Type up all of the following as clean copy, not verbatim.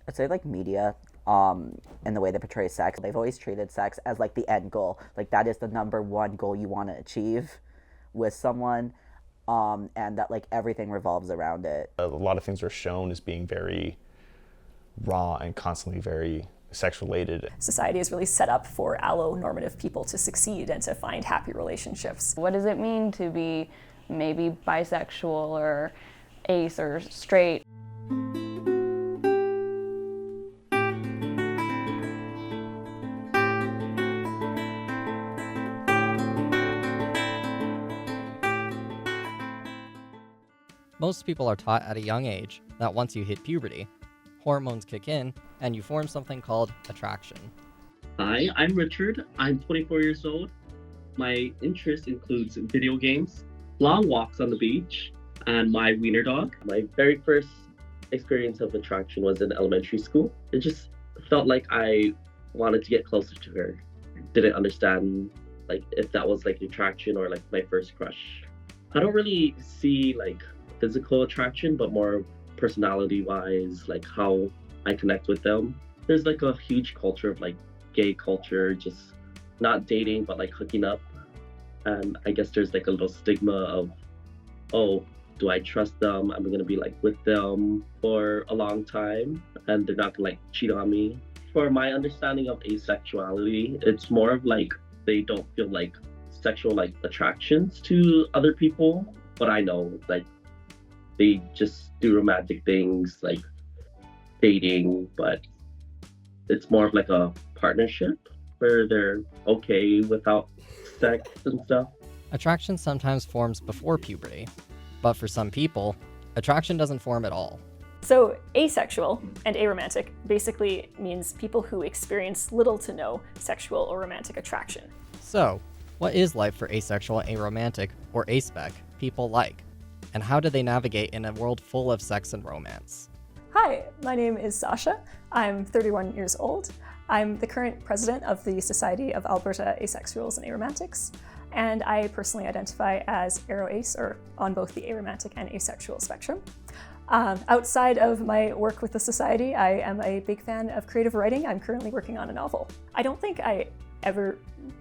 I'd say like media, and the way they portray sex. They've always treated sex as like the end goal. Like that is the number one goal you want to achieve with someone, and that like everything revolves around it. A lot of things are shown as being very raw and constantly very sex related. Society is really set up for allonormative people to succeed and to find happy relationships. What does it mean to be maybe bisexual or ace or straight? Most people are taught at a young age that once you hit puberty, hormones kick in and you form something called attraction. Hi, I'm Richard. I'm 24 years old. My interest includes video games, long walks on the beach, and my wiener dog. My very first experience of attraction was in elementary school. It just felt like I wanted to get closer to her. Didn't understand like if that was like attraction or like my first crush. I don't really see like physical attraction, but more personality wise, like how I connect with them. There's like a huge culture of like gay culture, just not dating, but like hooking up. And I guess there's like a little stigma of, oh, do I trust them? I'm gonna be like with them for a long time and they're not gonna like cheat on me. For my understanding of asexuality, it's more of like they don't feel like sexual like attractions to other people. But I know like they just do romantic things like dating, but it's more of like a partnership where they're okay without sex and stuff. Attraction sometimes forms before puberty, but for some people, attraction doesn't form at all. So asexual and aromantic basically means people who experience little to no sexual or romantic attraction. So, what is life for asexual, aromantic, or aspec people like? And how do they navigate in a world full of sex and romance? Hi, my name is Sasha. I'm 31 years old. I'm the current president of the Society of Alberta Asexuals and Aromantics, and I personally identify as aro-ace, or on both the aromantic and asexual spectrum. Outside of my work with the Society, I am a big fan of creative writing. I'm currently working on a novel. I don't think I ever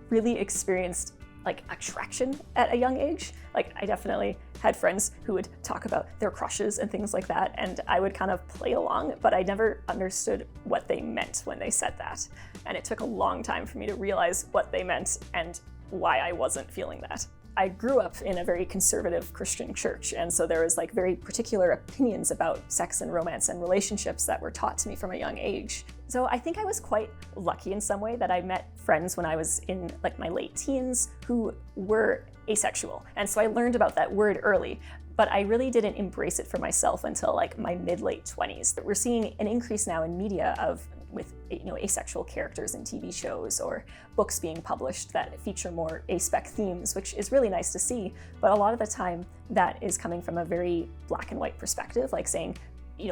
really experienced like attraction at a young age. Like I definitely had friends who would talk about their crushes and things like that, and I would kind of play along, but I never understood what they meant when they said that. And it took a long time for me to realize what they meant and why I wasn't feeling that. I grew up in a very conservative Christian church, and so there was like very particular opinions about sex and romance and relationships that were taught to me from a young age. So I think I was quite lucky in some way that I met friends when I was in like my late teens who were asexual. And so I learned about that word early, but I really didn't embrace it for myself until like my mid-late 20s. We're seeing an increase now in media with asexual characters in TV shows or books being published that feature more aspec themes, which is really nice to see. But a lot of the time that is coming from a very black and white perspective, like saying,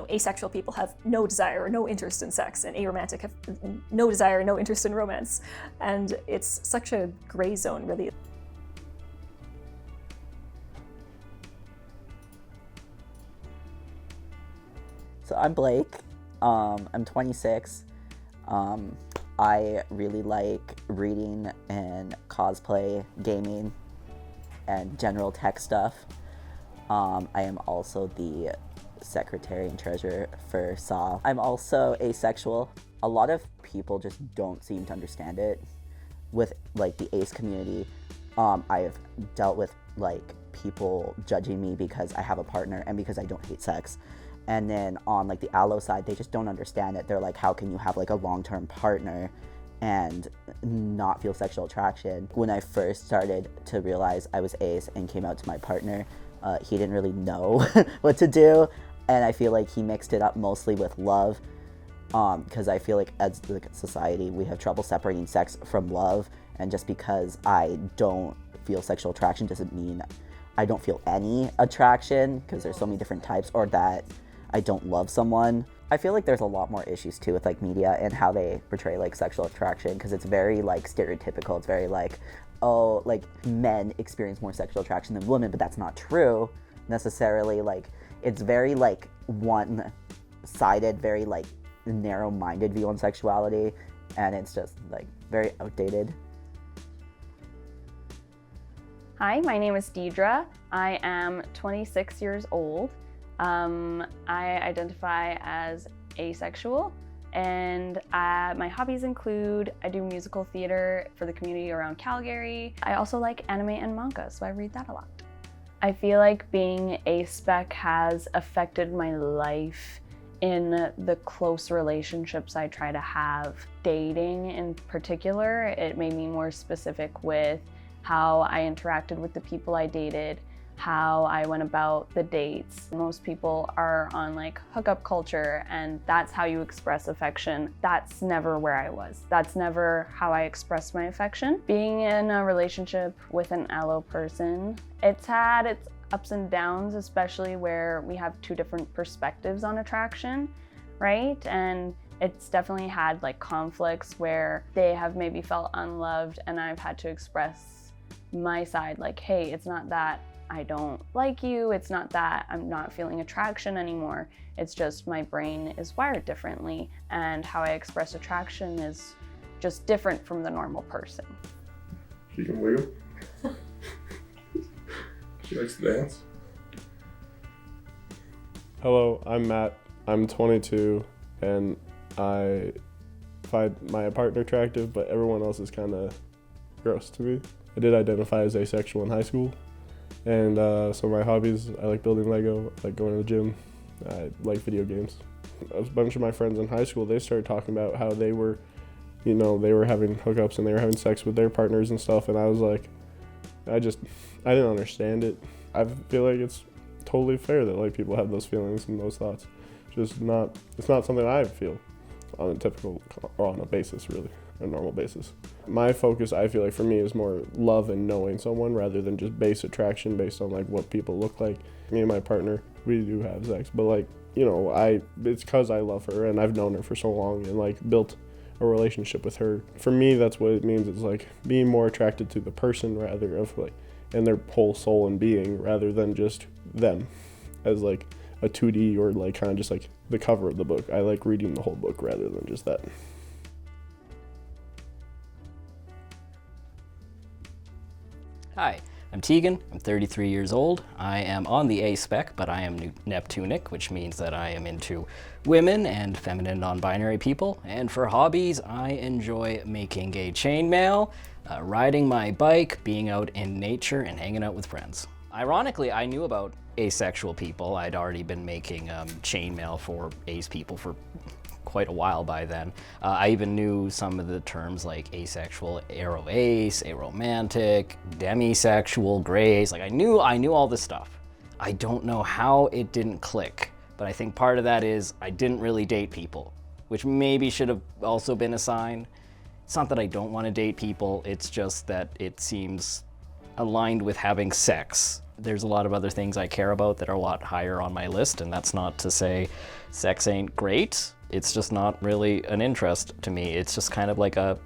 asexual people have no desire or no interest in sex, and aromantic have no desire, no interest in romance. And it's such a gray zone, really. So I'm Blake. I'm 26. I really like reading and cosplay, gaming, and general tech stuff. I am also the secretary and treasurer for SAW. I'm also asexual. A lot of people just don't seem to understand it. With like the ace community, I've dealt with like people judging me because I have a partner and because I don't hate sex. And then on like the allo side, they just don't understand it. They're like, how can you have like a long-term partner and not feel sexual attraction? When I first started to realize I was ace and came out to my partner, he didn't really know what to do. And I feel like he mixed it up mostly with love, because I feel like as a society, we have trouble separating sex from love. And just because I don't feel sexual attraction doesn't mean I don't feel any attraction, because there's so many different types, or that I don't love someone. I feel like there's a lot more issues too with like media and how they portray like sexual attraction, because it's very like stereotypical. It's very like, oh, like men experience more sexual attraction than women, but that's not true necessarily. Like it's very like one-sided, very like narrow-minded view on sexuality, and it's just like very outdated. Hi, my name is Deidre. I am 26 years old. I identify as asexual, and my hobbies include I do musical theater for the community around Calgary. I also like anime and manga, so I read that a lot. I feel like being aspec has affected my life in the close relationships I try to have. Dating in particular, it made me more specific with how I interacted with the people I dated, how I went about the dates. Most people are on like hookup culture, and that's how you express affection. That's never where I was. That's never how I expressed my affection. Being in a relationship with an allo person, it's had its ups and downs, especially where we have two different perspectives on attraction, right? And it's definitely had like conflicts where they have maybe felt unloved, and I've had to express my side, like, hey, it's not that I don't like you, it's not that I'm not feeling attraction anymore, it's just my brain is wired differently, and how I express attraction is just different from the normal person. She can wiggle. She likes to dance. Hello, I'm Matt. I'm 22, and I find my partner attractive, but everyone else is kind of gross to me. I did identify as asexual in high school, and some of my hobbies, I like building Lego, I like going to the gym, I like video games. A bunch of my friends in high school, they started talking about how they were, they were having hookups and they were having sex with their partners and stuff, and I was like, I didn't understand it. I feel like it's totally fair that like people have those feelings and those thoughts. It's not something I feel on a typical, or on a basis really, a normal basis. My focus, I feel like for me, is more love and knowing someone rather than just base attraction based on like what people look like. Me and my partner, we do have sex, but like, it's because I love her and I've known her for so long and like built a relationship with her. For me, that's what it means. It's like being more attracted to the person rather of like, and their whole soul and being rather than just them as like a 2D or like kind of just like the cover of the book. I like reading the whole book rather than just that. Hi, I'm Tegan. I'm 33 years old. I am on the A spec, but I am Neptunic, which means that I am into women and feminine non-binary people. And for hobbies, I enjoy making gay chainmail, riding my bike, being out in nature, and hanging out with friends. Ironically, I knew about asexual people. I'd already been making chainmail for ace people for quite a while by then. I even knew some of the terms like asexual, aro-ace, aromantic, demisexual, gray ace. Like I knew all this stuff. I don't know how it didn't click, but I think part of that is I didn't really date people, which maybe should have also been a sign. It's not that I don't want to date people, it's just that it seems aligned with having sex. There's a lot of other things I care about that are a lot higher on my list, and that's not to say sex ain't great. It's just not really an interest to me. It's just kind of like a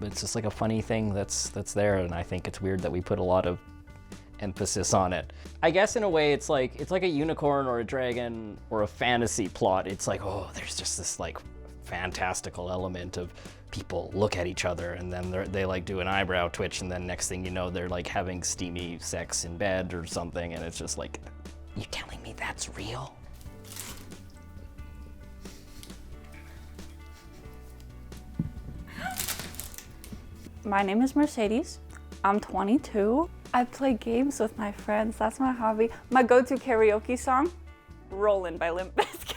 funny thing that's there, and I think it's weird that we put a lot of emphasis on it. I guess in a way it's like a unicorn or a dragon or a fantasy plot. It's like, oh, there's just this like fantastical element of people look at each other and then they like do an eyebrow twitch, and then next thing you know they're like having steamy sex in bed or something, and it's just like, you telling me that's real? My name is Mercedes. I'm 22. I play games with my friends. That's my hobby. My go-to karaoke song, Rollin' by Limp Bizkit.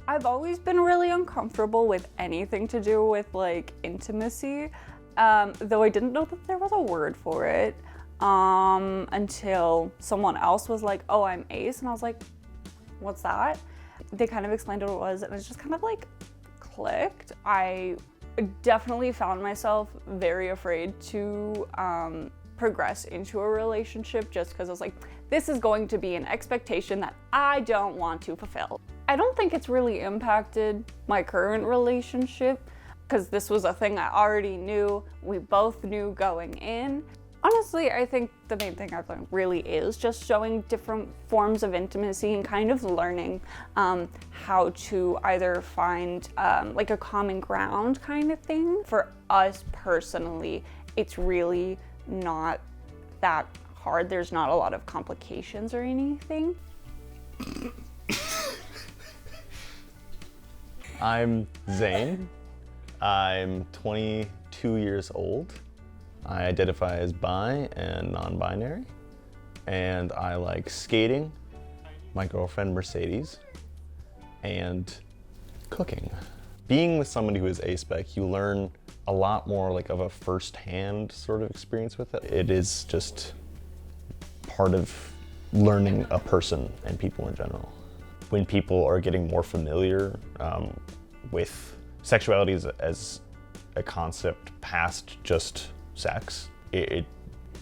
I've always been really uncomfortable with anything to do with like intimacy, though I didn't know that there was a word for it until someone else was like, oh, I'm ace, and I was like, what's that? They kind of explained what it was, and it just kind of like clicked. I definitely found myself very afraid to progress into a relationship just because I was like, this is going to be an expectation that I don't want to fulfill. I don't think it's really impacted my current relationship because this was a thing I already knew. We both knew going in. Honestly, I think the main thing I've learned really is just showing different forms of intimacy and kind of learning how to either find like a common ground kind of thing. For us personally, it's really not that hard. There's not a lot of complications or anything. I'm Zane. I'm 22 years old. I identify as bi and non-binary, and I like skating, my girlfriend Mercedes, and cooking. Being with somebody who is aspec, you learn a lot more like of a first-hand sort of experience with it. It is just part of learning a person and people in general. When people are getting more familiar with sexuality as a concept past just sex, it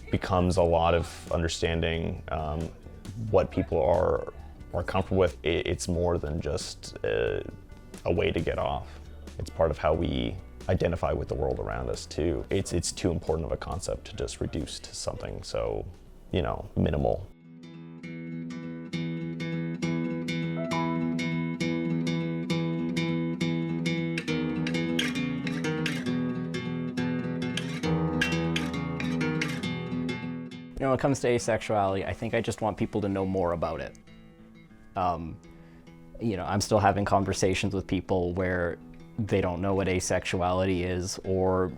becomes a lot of understanding what people are comfortable with. It's more than just a way to get off. It's part of how we identify with the world around us too. It's too important of a concept to just reduce to something so, you know, minimal. You know, when it comes to asexuality, I think I just want people to know more about it. You know, I'm still having conversations with people where they don't know what asexuality is, or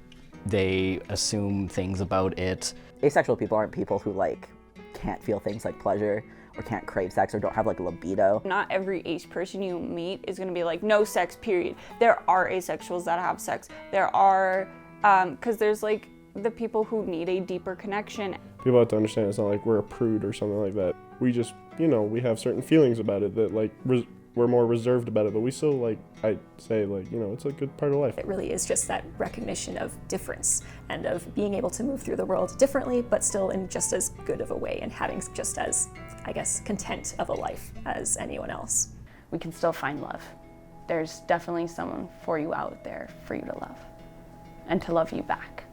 they assume things about it. Asexual people aren't people who like can't feel things like pleasure or can't crave sex or don't have like a libido. Not every ace person you meet is gonna be like, no sex, period. There are asexuals that have sex. There are, because there's like the people who need a deeper connection. People have to understand it's not like we're a prude or something like that. We just, you know, we have certain feelings about it that like we're more reserved about it, but we still like, I say like, you know, it's a good part of life. It really is just that recognition of difference and of being able to move through the world differently, but still in just as good of a way and having just as, I guess, content of a life as anyone else. We can still find love. There's definitely someone for you out there for you to love and to love you back.